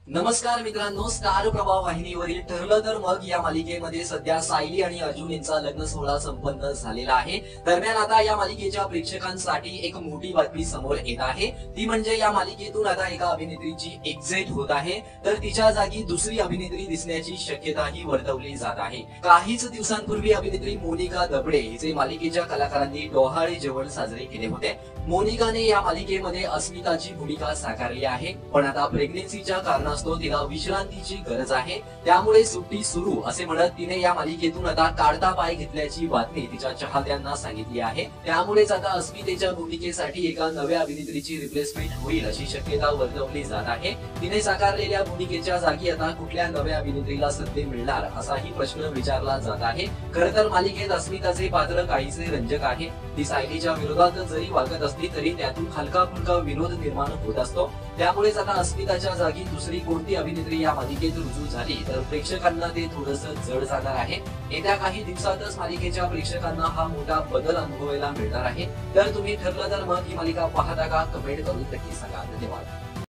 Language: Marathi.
नमस्कार मित्रांनो, स्टार प्रभाव वाहिनीवरील ठरलं तर मग या मालिकेमध्ये सध्या सायली आणि अर्जुन यांचा लग्न सोहळा संपन्न झालेला आहे। दरम्यान आता या मालिकेच्या प्रेक्षकांसाठी एक मोठी बातमी समोर येत आहे, ती म्हणजे या मालिकेतून आता एका अभिनेत्रीची एक्झिट होत आहे, तर तिच्या जागी दुसरी अभिनेत्री दिसण्याची शक्यताही वर्तवली जात आहे। काहीच दिवसांपूर्वी अभिनेत्री मोनिका दबडे हिचे मालिकेच्या कलाकारांनी डोहाळे जेवण साजरे केले होते। मोनिकाने या मालिकेमध्ये अस्मिताची भूमिका साकारली आहे, पण आता प्रेग्नेन्सीच्या कारणास्तव तिला विश्रांतीची गरज आहे, त्यामुळे सुट्टी सुरू असे म्हणत तिने या मालिकेतून आता काढता पाय घेतल्याची बातमी तिच्या चाहत्यांना सांगितली आहे। त्यामुळेच आता अस्मितेच्या भूमिकेसाठी एका नव्या अभिनेत्रीची रिप्लेसमेंट होईल अशी शक्यता वर्तवली जात आहे। तिने साकारलेल्या भूमिकेच्या जागी आता कुठल्या नव्या अभिनेत्रीला संधी मिळणार असाही प्रश्न विचारला जात आहे। खरं तर मालिकेत अस्मिताचे पात्र काहीसे रंजक आहे। ती सायलीच्या विरोधात जरी वागत असली तरी त्यातून हलका फुलका विरोध निर्माण होत असतो, त्यामुळेच आता अस्मिताच्या जागी दुसरी कोणती अभिनेत्री या मालिकेत रुजू झाली तर प्रेक्षकांना ते थोडंसं जड जाणार आहे। येत्या काही दिवसातच मालिकेच्या प्रेक्षकांना हा मोठा बदल अनुभवायला मिळणार आहे। तर तुम्ही ठरलं तर मग ही मालिका पाहता का? कमेंट करून नक्की सांगा। धन्यवाद।